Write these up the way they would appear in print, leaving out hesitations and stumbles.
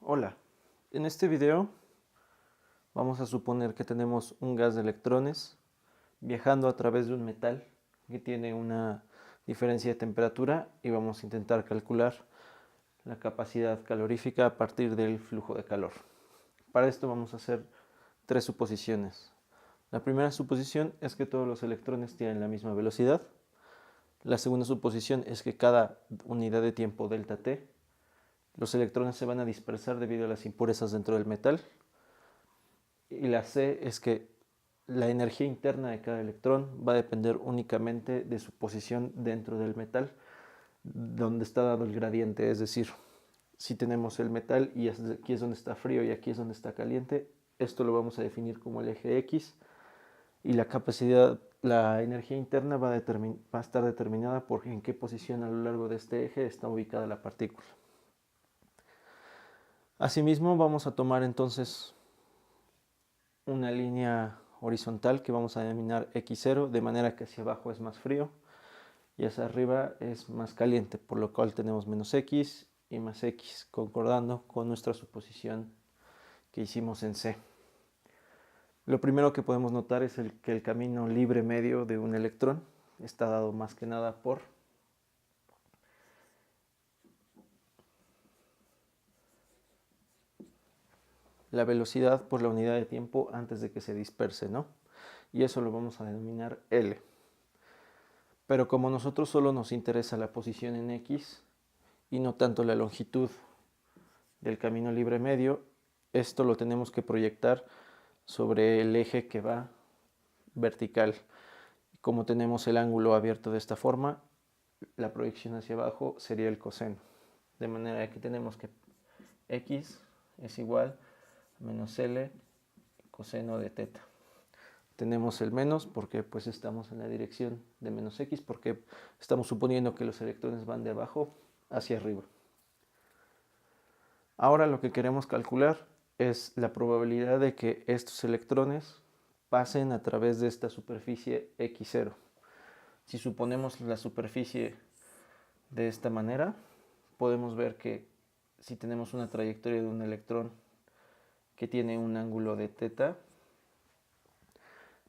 Hola, en este video vamos a suponer que tenemos un gas de electrones viajando a través de un metal que tiene una diferencia de temperatura y vamos a intentar calcular la capacidad calorífica a partir del flujo de calor. Para esto vamos a hacer tres suposiciones. La primera suposición es que todos los electrones tienen la misma velocidad. La segunda suposición es que cada unidad de tiempo delta t los electrones se van a dispersar debido a las impurezas dentro del metal. Y la C es que la energía interna de cada electrón va a depender únicamente de su posición dentro del metal, donde está dado el gradiente. Es decir, si tenemos el metal y aquí es donde está frío y aquí es donde está caliente, esto lo vamos a definir como el eje X, y la capacidad, la energía interna va a estar determinada por en qué posición a lo largo de este eje está ubicada la partícula. Asimismo, vamos a tomar entonces una línea horizontal que vamos a denominar X0, de manera que hacia abajo es más frío y hacia arriba es más caliente, por lo cual tenemos menos X y más X, concordando con nuestra suposición que hicimos en C. Lo primero que podemos notar es que el camino libre medio de un electrón está dado más que nada por la velocidad por la unidad de tiempo antes de que se disperse, ¿no? Y eso lo vamos a denominar L. Pero como a nosotros solo nos interesa la posición en X y no tanto la longitud del camino libre medio, esto lo tenemos que proyectar sobre el eje que va vertical. Como tenemos el ángulo abierto de esta forma, la proyección hacia abajo sería el coseno. De manera que tenemos que X es igual a menos L coseno de teta. Tenemos el menos porque pues estamos en la dirección de menos X, porque estamos suponiendo que los electrones van de abajo hacia arriba. Ahora lo que queremos calcular es la probabilidad de que estos electrones pasen a través de esta superficie X0. Si suponemos la superficie de esta manera, podemos ver que si tenemos una trayectoria de un electrón que tiene un ángulo de teta,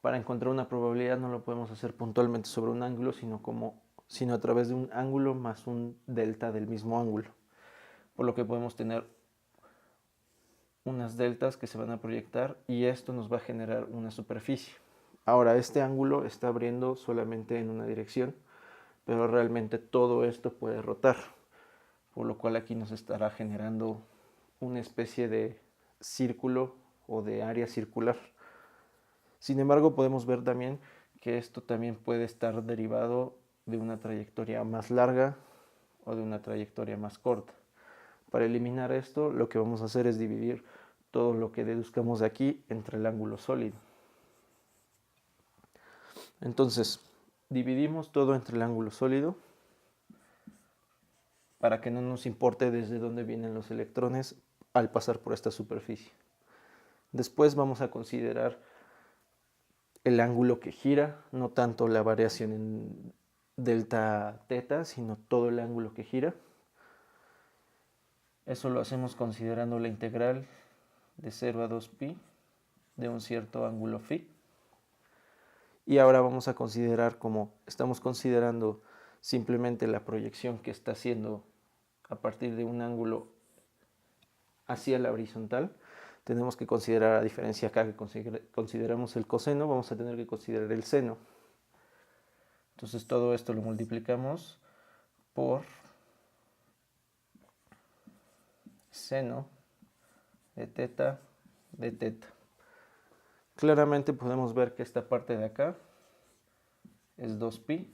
para encontrar una probabilidad no lo podemos hacer puntualmente sobre un ángulo, sino a través de un ángulo más un delta del mismo ángulo. Por lo que podemos tener unas deltas que se van a proyectar y esto nos va a generar una superficie. Ahora, este ángulo está abriendo solamente en una dirección, pero realmente todo esto puede rotar, por lo cual aquí nos estará generando una especie de círculo o de área circular. Sin embargo, podemos ver también que esto también puede estar derivado de una trayectoria más larga o de una trayectoria más corta. Para eliminar esto, lo que vamos a hacer es dividir todo lo que deduzcamos de aquí entre el ángulo sólido. Entonces, dividimos todo entre el ángulo sólido para que no nos importe desde dónde vienen los electrones al pasar por esta superficie. Después vamos a considerar el ángulo que gira, no tanto la variación en delta teta, sino todo el ángulo que gira. Eso lo hacemos considerando la integral de 0 a 2pi de un cierto ángulo phi. Y ahora vamos a considerar, como estamos considerando simplemente la proyección que está haciendo a partir de un ángulo hacia la horizontal, tenemos que considerar, a diferencia acá que consideramos el coseno, vamos a tener que considerar el seno. Entonces todo esto lo multiplicamos por seno de teta de teta. Claramente podemos ver que esta parte de acá es 2pi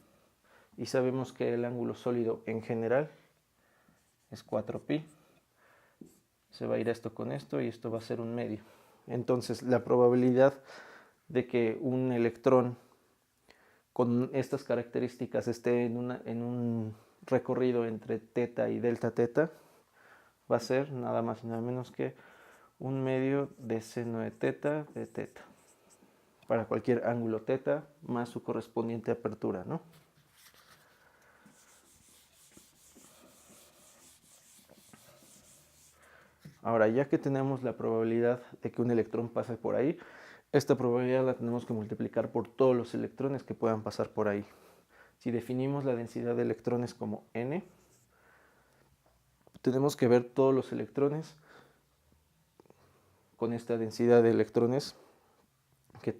y sabemos que el ángulo sólido en general es 4pi. Se va a ir esto con esto y esto va a ser un medio. Entonces la probabilidad de que un electrón con estas características esté en un recorrido entre teta y delta teta va a ser nada más y nada menos que un medio de seno de teta para cualquier ángulo teta más su correspondiente apertura, ¿no? Ahora, ya que tenemos la probabilidad de que un electrón pase por ahí, esta probabilidad la tenemos que multiplicar por todos los electrones que puedan pasar por ahí. Si definimos la densidad de electrones como n, tenemos que ver todos los electrones con esta densidad de electrones que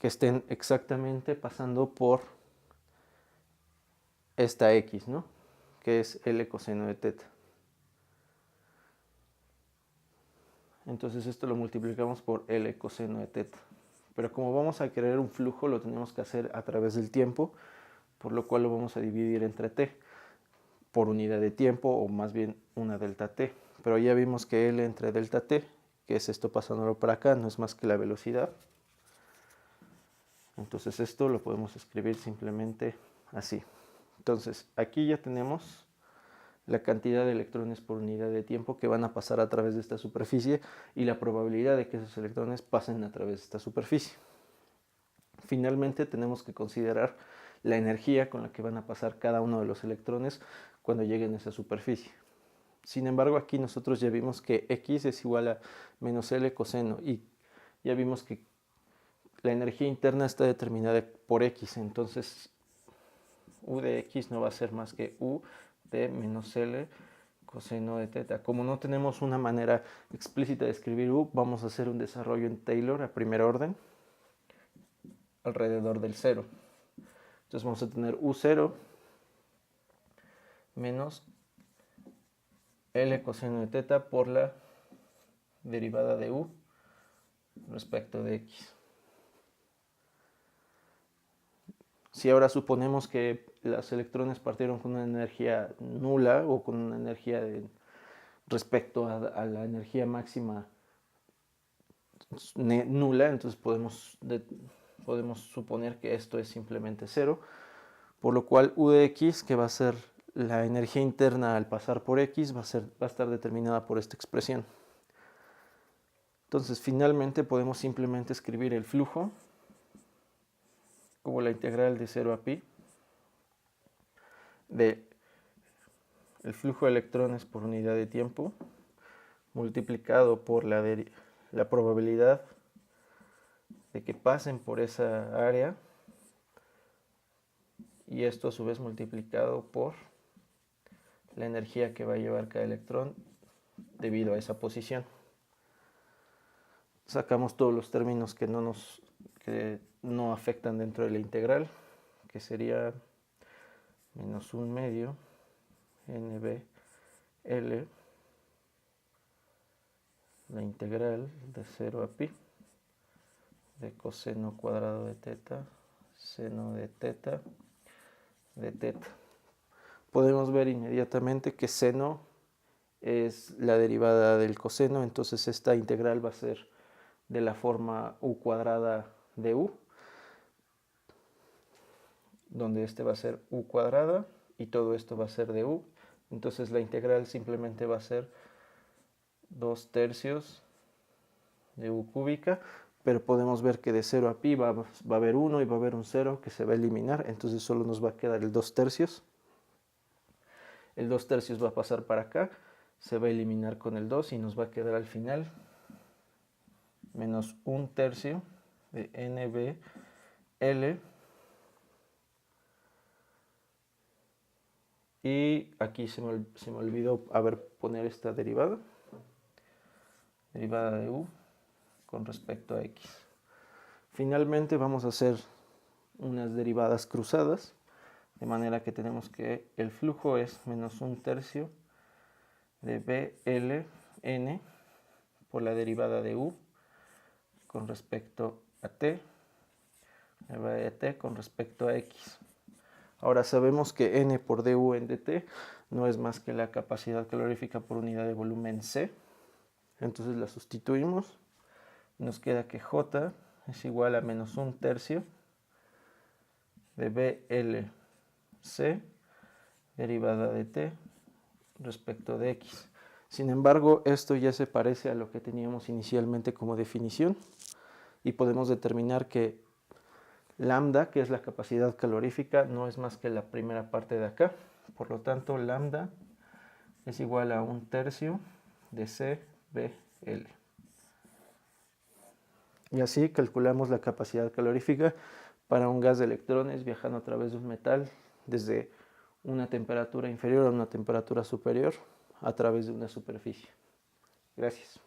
estén exactamente pasando por esta x, ¿no? Que es L coseno de teta. Entonces esto lo multiplicamos por L coseno de teta. Pero como vamos a querer un flujo, lo tenemos que hacer a través del tiempo, por lo cual lo vamos a dividir entre t, por unidad de tiempo, o más bien una delta t. Pero ya vimos que L entre delta t, que es esto pasándolo para acá, no es más que la velocidad. Entonces esto lo podemos escribir simplemente así. Entonces aquí ya tenemos la cantidad de electrones por unidad de tiempo que van a pasar a través de esta superficie y la probabilidad de que esos electrones pasen a través de esta superficie. Finalmente tenemos que considerar la energía con la que van a pasar cada uno de los electrones cuando lleguen a esa superficie. Sin embargo, aquí nosotros ya vimos que x es igual a menos L coseno y ya vimos que la energía interna está determinada por x, entonces U de x no va a ser más que U de menos L coseno de teta. Como no tenemos una manera explícita de escribir U, vamos a hacer un desarrollo en Taylor a primer orden alrededor del 0. Entonces vamos a tener U0 menos L coseno de teta por la derivada de U respecto de x. Si ahora suponemos que los electrones partieron con una energía nula o con una energía respecto a la energía máxima nula, entonces podemos suponer que esto es simplemente 0, por lo cual U de x, que va a ser la energía interna al pasar por x, va a estar determinada por esta expresión. Entonces finalmente podemos simplemente escribir el flujo como la integral de 0 a pi de el flujo de electrones por unidad de tiempo multiplicado por la probabilidad de que pasen por esa área, y esto a su vez multiplicado por la energía que va a llevar cada electrón debido a esa posición. Sacamos todos los términos que no afectan dentro de la integral, que sería menos 1 medio NBL, la integral de 0 a pi de coseno cuadrado de teta, seno de teta, de teta. Podemos ver inmediatamente que seno es la derivada del coseno, entonces esta integral va a ser de la forma u cuadrada de u, donde este va a ser u cuadrada y todo esto va a ser de u. Entonces la integral simplemente va a ser 2 tercios de u cúbica, pero podemos ver que de 0 a pi va a haber 1 y va a haber un 0 que se va a eliminar, entonces solo nos va a quedar el 2 tercios. El 2 tercios va a pasar para acá, se va a eliminar con el 2 y nos va a quedar al final menos 1 tercio de NBL. Y aquí se me olvidó poner esta derivada de u con respecto a x. Finalmente vamos a hacer unas derivadas cruzadas, de manera que tenemos que el flujo es menos 1 tercio de BLN por la derivada de u con respecto a t, derivada de t con respecto a x. Ahora sabemos que n por du en dt no es más que la capacidad calorífica por unidad de volumen C. Entonces la sustituimos. Nos queda que J es igual a menos 1 tercio de BLC derivada de t respecto de x. Sin embargo, esto ya se parece a lo que teníamos inicialmente como definición y podemos determinar que lambda, que es la capacidad calorífica, no es más que la primera parte de acá. Por lo tanto, lambda es igual a 1/3 de CBL. Y así calculamos la capacidad calorífica para un gas de electrones viajando a través de un metal desde una temperatura inferior a una temperatura superior a través de una superficie. Gracias.